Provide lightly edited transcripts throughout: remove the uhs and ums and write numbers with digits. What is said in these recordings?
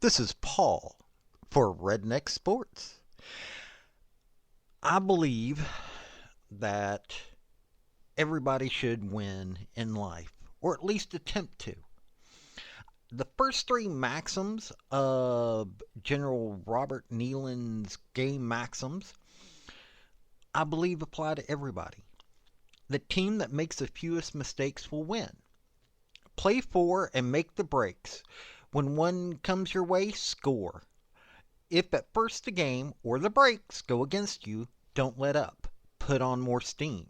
This is Paul for Redneck Sports. I believe that everybody should win in life, or at least attempt to. The first three maxims of General Robert Neyland's game maxims, I believe apply to everybody. The team that makes the fewest mistakes will win. Play for and make the breaks. When one comes your way, score. If at first the game or the breaks go against you, don't let up. Put on more steam.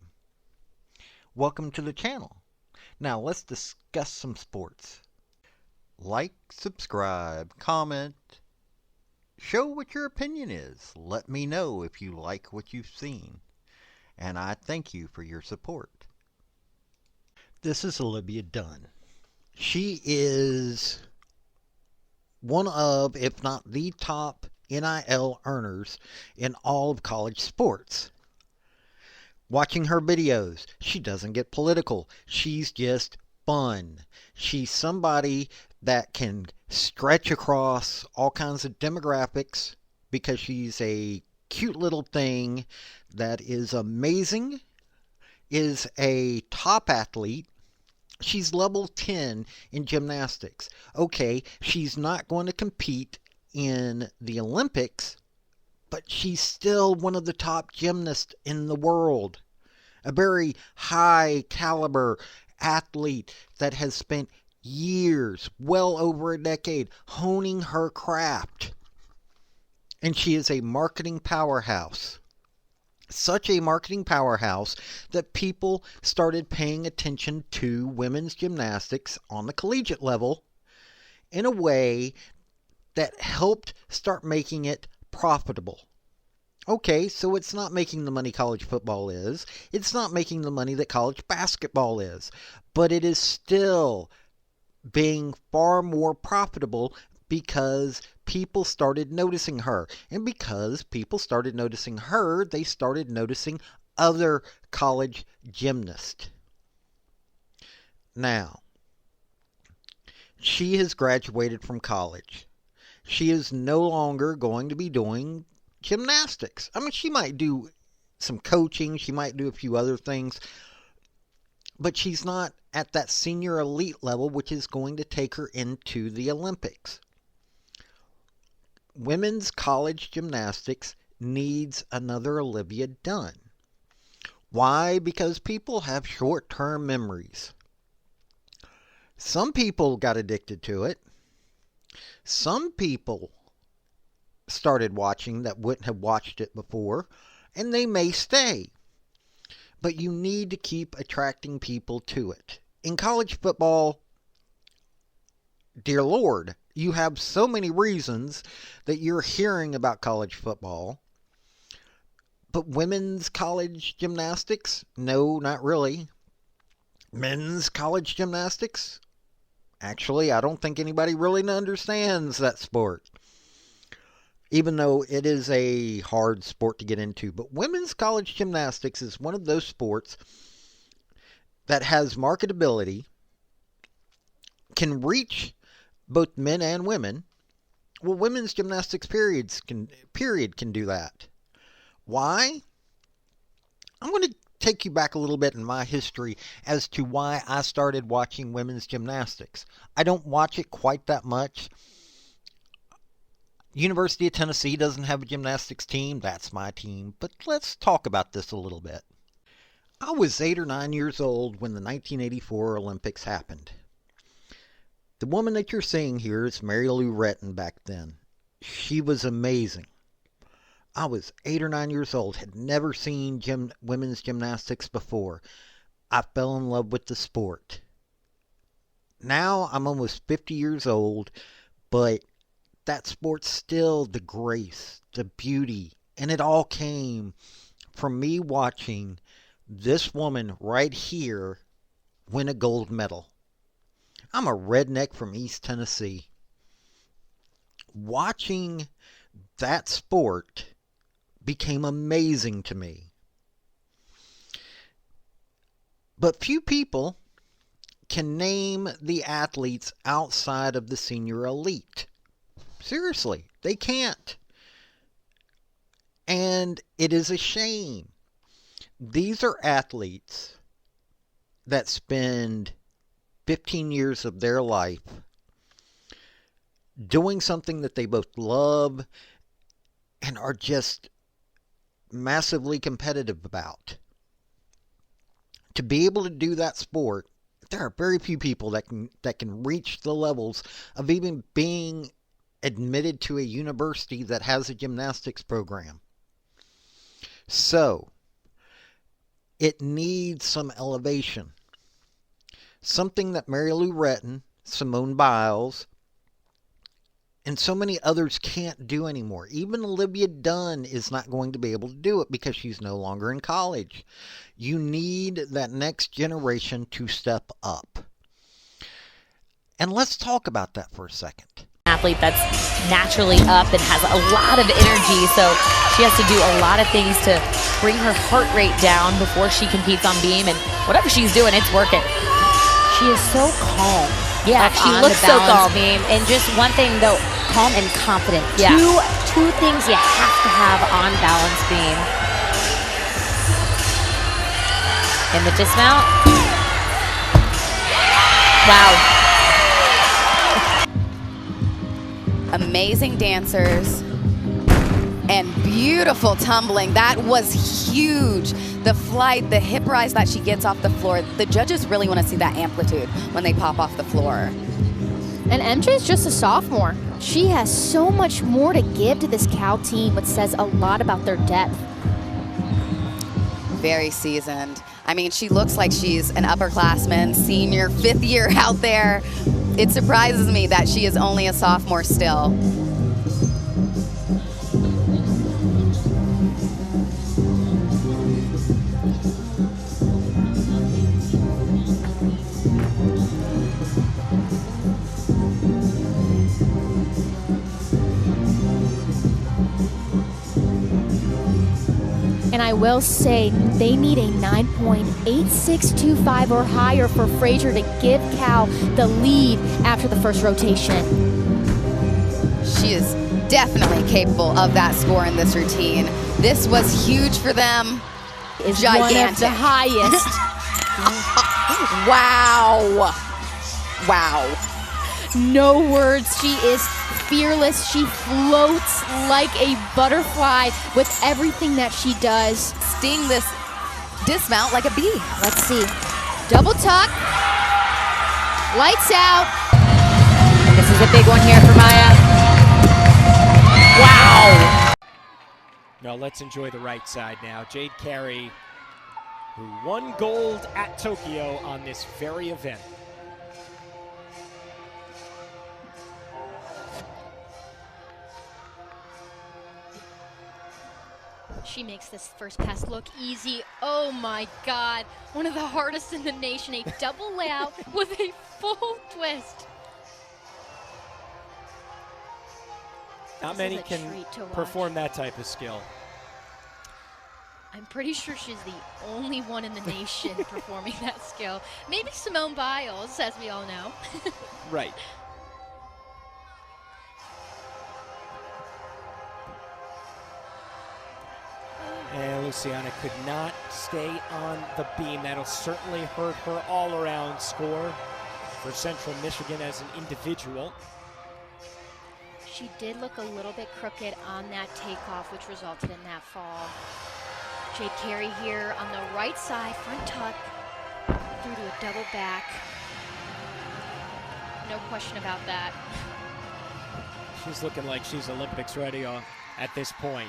Welcome to the channel. Now let's discuss some sports. Like, subscribe, comment. Show what your opinion is. Let me know if you like what you've seen. And I thank you for your support. This is Olivia Dunne. She is one of, if not the top NIL earners in all of college sports. Watching her videos, she doesn't get political. She's just fun. She's somebody that can stretch across all kinds of demographics because she's a cute little thing that is amazing, is a top athlete. She's level 10 in gymnastics. Okay, she's not going to compete in the Olympics, but she's still one of the top gymnasts in the world. A very high caliber athlete that has spent years, well over a decade, honing her craft. And she is a marketing powerhouse. Such a marketing powerhouse that people started paying attention to women's gymnastics on the collegiate level in a way that helped start making it profitable. Okay, so it's not making the money college football is. It's not making the money that college basketball is. But it is still being far more profitable because people started noticing her. And because people started noticing her, they started noticing other college gymnasts. Now, she has graduated from college. She is no longer going to be doing gymnastics. I mean, she might do some coaching. She might do a few other things. But she's not at that senior elite level, which is going to take her into the Olympics. Women's college gymnastics needs another Olivia Dunne. Why? Because people have short-term memories. Some people got addicted to it. Some people started watching that wouldn't have watched it before, and they may stay. But you need to keep attracting people to it. In college football, dear Lord, you have so many reasons that you're hearing about college football. But women's college gymnastics? No, not really. Men's college gymnastics? Actually, I don't think anybody really understands that sport. Even though it is a hard sport to get into. But women's college gymnastics is one of those sports that has marketability, can reach both men and women. Well, women's gymnastics period can do that. Why? I'm going to take you back a little bit in my history as to why I started watching women's gymnastics. I don't watch it quite that much. University of Tennessee doesn't have a gymnastics team. That's my team. But let's talk about this a little bit. I was 8 or 9 years old when the 1984 Olympics happened. The woman that you're seeing here is Mary Lou Retton back then. She was amazing. I was 8 or 9 years old, had never seen women's gymnastics before. I fell in love with the sport. Now I'm almost 50 years old, but that sport's still the grace, the beauty, and it all came from me watching this woman right here win a gold medal. I'm a redneck from East Tennessee. Watching that sport became amazing to me. But few people can name the athletes outside of the senior elite. Seriously, they can't. And it is a shame. These are athletes that spend 15 years of their life doing something that they both love and are just massively competitive about. To be able to do that sport, there are very few people that can reach the levels of even being admitted to a university that has a gymnastics program. So, it needs some elevation. Something that Mary Lou Retton, Simone Biles, and so many others can't do anymore. Even Olivia Dunne is not going to be able to do it because she's no longer in college. You need that next generation to step up. And let's talk about that for a second. Athlete that's naturally up and has a lot of energy, so she has to do a lot of things to bring her heart rate down before she competes on beam, and whatever she's doing, it's working. She is so calm. Yeah, she looks so calm. Beam. And just one thing though, calm and confident. Yeah. Two things you have to have on balance beam. In the dismount. Wow. Amazing dancers and beautiful tumbling. That was huge. The flight, the hip rise that she gets off the floor. The judges really want to see that amplitude when they pop off the floor. And MJ is just a sophomore. She has so much more to give to this Cal team, which says a lot about their depth. Very seasoned. I mean, she looks like she's an upperclassman, senior, 5th year out there. It surprises me that she is only a sophomore still. And I will say they need a 9.8625 or higher for Frazier to give Cal the lead after the first rotation. She is definitely capable of that score in this routine. This was huge for them. Is gigantic. One of the highest. Wow. Wow. No words. She is fearless. She floats like a butterfly with everything that she does. Sting this dismount like a bee. Let's see. Double tuck. Lights out. And this is a big one here for Maya. Wow. Now let's enjoy the right side now. Jade Carey, who won gold at Tokyo on this very event. She makes this first pass look easy. Oh my God, one of the hardest in the nation. A double layout with a full twist. Not many can perform that type of skill. I'm pretty sure she's the only one in the nation performing that skill. Maybe Simone Biles, as we all know. Right. And Luciana could not stay on the beam. That'll certainly hurt her all-around score for Central Michigan as an individual. She did look a little bit crooked on that takeoff, which resulted in that fall. Jade Carey here on the right side, front tuck, through to a double back. No question about that. She's looking like she's Olympics ready at this point.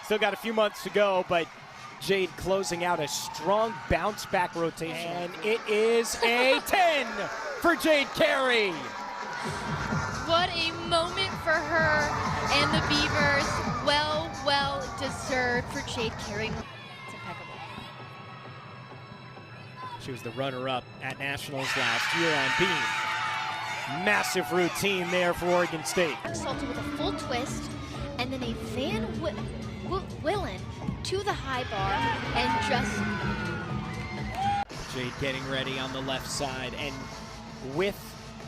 Still got a few months to go, but Jade closing out a strong bounce back rotation. And it is a 10 for Jade Carey. What a moment for her and the Beavers. Well deserved for Jade Carey. It's impeccable. She was the runner-up at Nationals last year on beam. Massive routine there for Oregon State. Assaulted with a full twist, and then a Van Willen to the high bar, and just... Jade getting ready on the left side, and with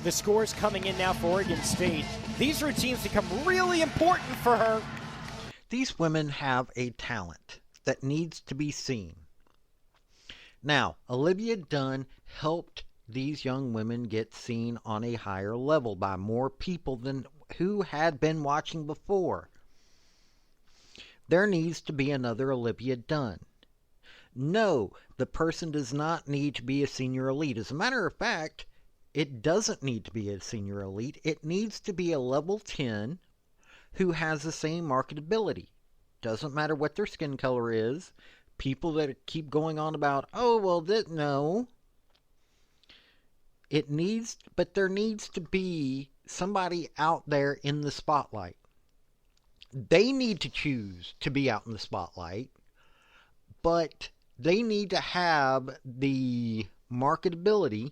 the scores coming in now for Oregon State. These routines become really important for her. These women have a talent that needs to be seen. Now, Olivia Dunne helped these young women get seen on a higher level by more people than who had been watching before. There needs to be another Olivia Dunne. No, the person does not need to be a senior elite. As a matter of fact, it doesn't need to be a senior elite. It needs to be a level 10 who has the same marketability. Doesn't matter what their skin color is. People that keep going on about, oh, well, no. But there needs to be somebody out there in the spotlight. They need to choose to be out in the spotlight, but they need to have the marketability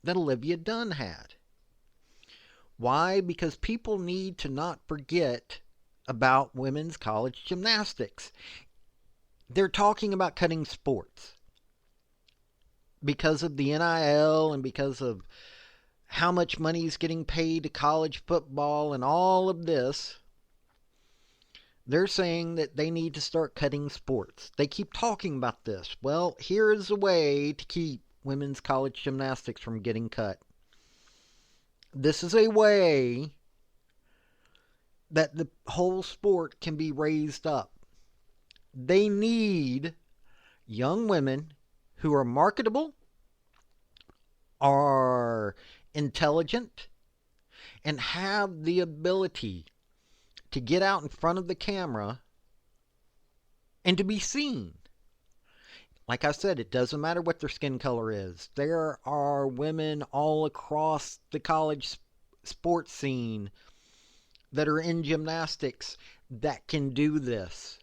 that Olivia Dunne had. Why? Because people need to not forget about women's college gymnastics. They're talking about cutting sports because of the NIL and because of how much money is getting paid to college football and all of this. They're saying that they need to start cutting sports. They keep talking about this. Well, here is a way to keep women's college gymnastics from getting cut. This is a way that the whole sport can be raised up. They need young women who are marketable, are intelligent, and have the ability to get out in front of the camera and to be seen. Like I said, it doesn't matter what their skin color is. There are women all across the college sports scene that are in gymnastics that can do this.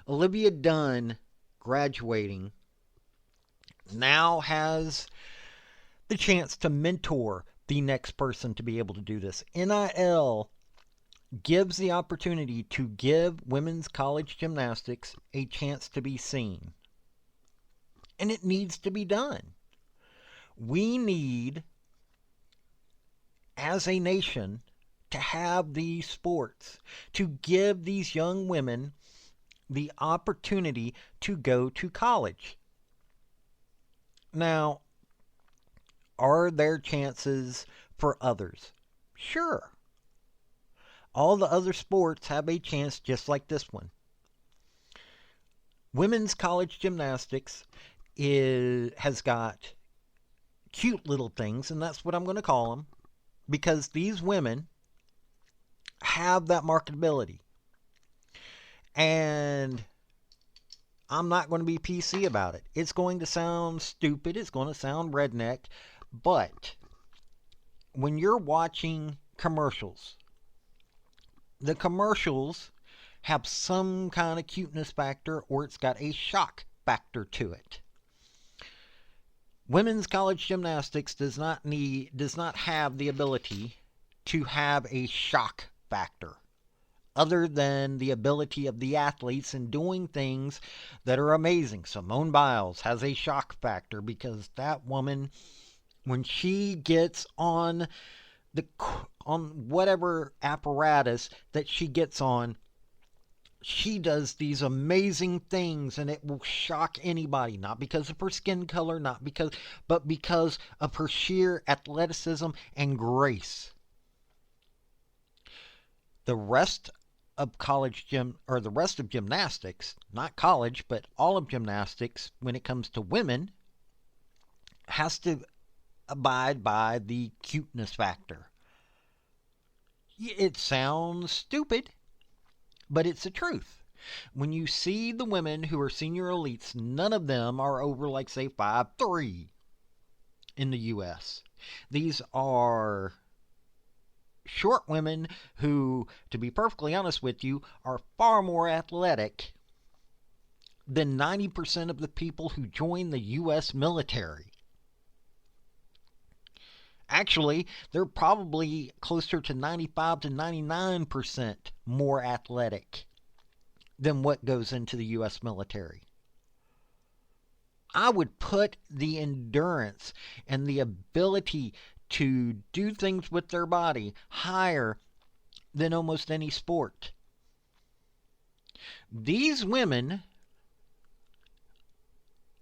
Olivia Dunne, graduating, now has the chance to mentor the next person to be able to do this. NIL gives the opportunity to give women's college gymnastics a chance to be seen. And it needs to be done. We need, as a nation, to have these sports, to give these young women the opportunity to go to college. Now, are there chances for others? Sure. All the other sports have a chance just like this one. Women's college gymnastics has got cute little things, and that's what I'm going to call them, because these women have that marketability. And I'm not going to be PC about it. It's going to sound stupid. It's going to sound redneck. But when you're watching commercials, the commercials have some kind of cuteness factor, or it's got a shock factor to it. Women's college gymnastics does not have the ability to have a shock factor, other than the ability of the athletes in doing things that are amazing. Simone Biles has a shock factor because that woman, when she gets on whatever apparatus that she gets on, she does these amazing things, and it will shock anybody, not because of her skin color, but because of her sheer athleticism and grace. The rest of gymnastics, not college, but all of gymnastics, when it comes to women, has to abide by the cuteness factor. It sounds stupid, but it's the truth. When you see the women who are senior elites, none of them are over, like, say, 5'3" in the U.S. These are short women who, to be perfectly honest with you, are far more athletic than 90% of the people who join the U.S. military. Actually, they're probably closer to 95 to 99% more athletic than what goes into the U.S. military. I would put the endurance and the ability to do things with their body higher than almost any sport. These women,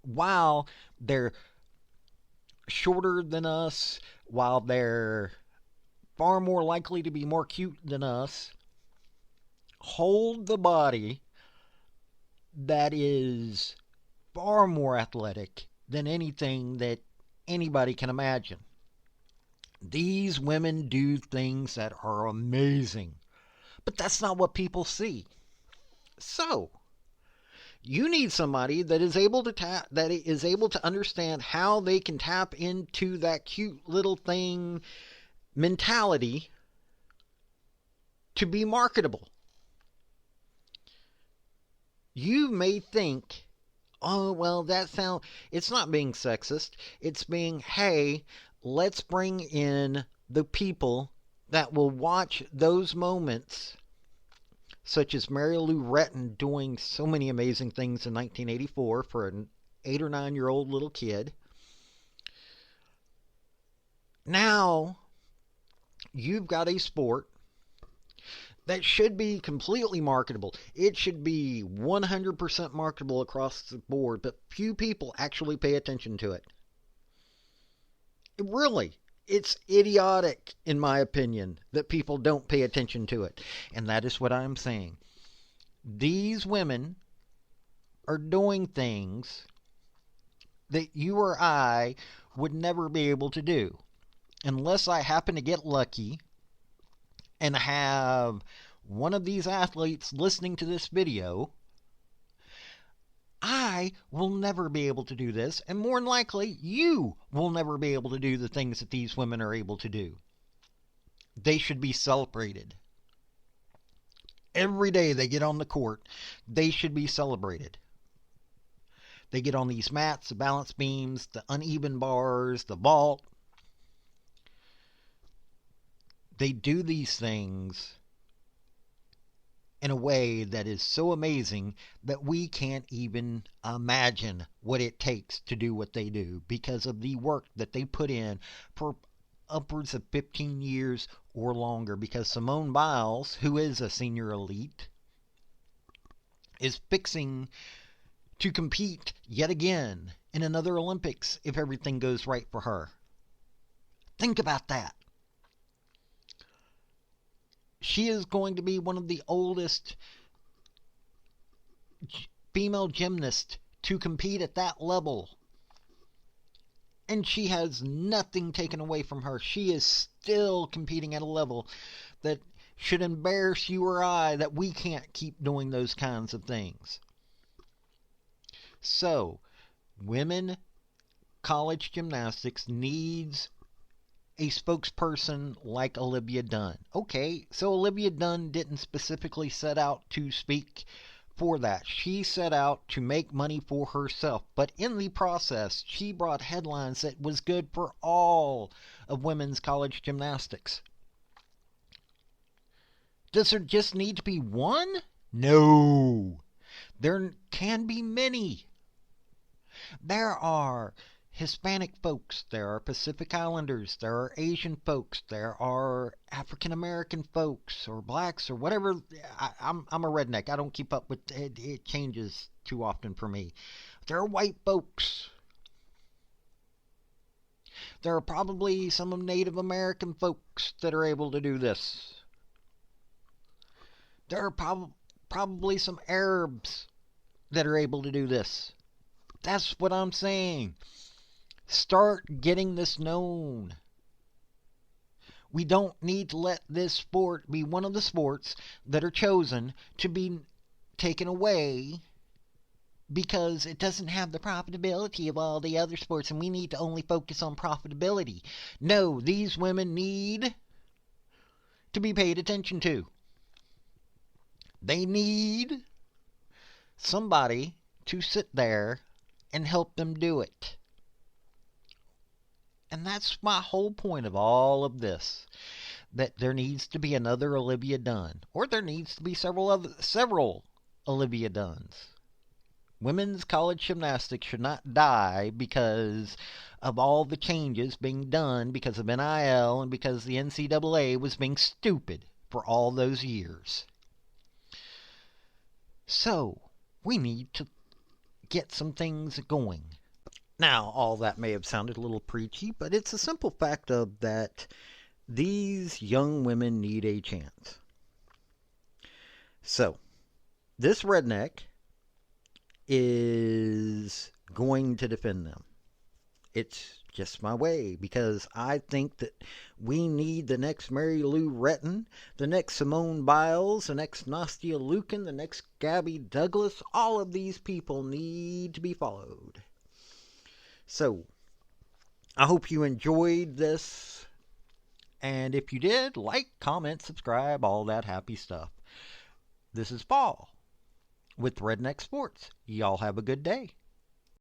while they're shorter than us, while they're far more likely to be more cute than us, hold the body that is far more athletic than anything that anybody can imagine. These women do things that are amazing, but that's not what people see. So, you need somebody that is able to understand how they can tap into that cute little thing mentality to be marketable. You may think, oh, well, it's not being sexist. It's being, hey, let's bring in the people that will watch those moments, such as Mary Lou Retton doing so many amazing things in 1984 for an 8 or 9-year-old little kid. Now, you've got a sport that should be completely marketable. It should be 100% marketable across the board, but few people actually pay attention to it. It's idiotic, in my opinion, that people don't pay attention to it. And that is what I'm saying. These women are doing things that you or I would never be able to do. Unless I happen to get lucky and have one of these athletes listening to this video, I will never be able to do this, and more than likely, you will never be able to do the things that these women are able to do. They should be celebrated. Every day they get on the court, they should be celebrated. They get on these mats, the balance beams, the uneven bars, the vault. They do these things in a way that is so amazing that we can't even imagine what it takes to do what they do because of the work that they put in for upwards of 15 years or longer. Because Simone Biles, who is a senior elite, is fixing to compete yet again in another Olympics if everything goes right for her. Think about that. She is going to be one of the oldest female gymnasts to compete at that level. And she has nothing taken away from her. She is still competing at a level that should embarrass you or I, that we can't keep doing those kinds of things. So, women college gymnastics needs a spokesperson like Olivia Dunne. Okay, so Olivia Dunne didn't specifically set out to speak for that. She set out to make money for herself, but in the process, she brought headlines that was good for all of women's college gymnastics. Does there just need to be one? No. There can be many. There are Hispanic folks, there are Pacific Islanders, there are Asian folks, there are African American folks or blacks or whatever. I'm a redneck. I don't keep up with it. It changes too often for me. There are white folks. There are probably some Native American folks that are able to do this. There are probably some Arabs that are able to do this. That's what I'm saying. Start getting this known. We don't need to let this sport be one of the sports that are chosen to be taken away because it doesn't have the profitability of all the other sports and we need to only focus on profitability. No, these women need to be paid attention to. They need somebody to sit there and help them do it. And that's my whole point of all of this. That there needs to be another Olivia Dunne. Or there needs to be several Olivia Dunnes. Women's college gymnastics should not die because of all the changes being done because of NIL and because the NCAA was being stupid for all those years. So, we need to get some things going. Now, all that may have sounded a little preachy, but it's a simple fact of that these young women need a chance. So, this redneck is going to defend them. It's just my way, because I think that we need the next Mary Lou Retton, the next Simone Biles, the next Nastia Lukin, the next Gabby Douglas. All of these people need to be followed. So, I hope you enjoyed this. And if you did, like, comment, subscribe, all that happy stuff. This is Fall with Redneck Sports. Y'all have a good day.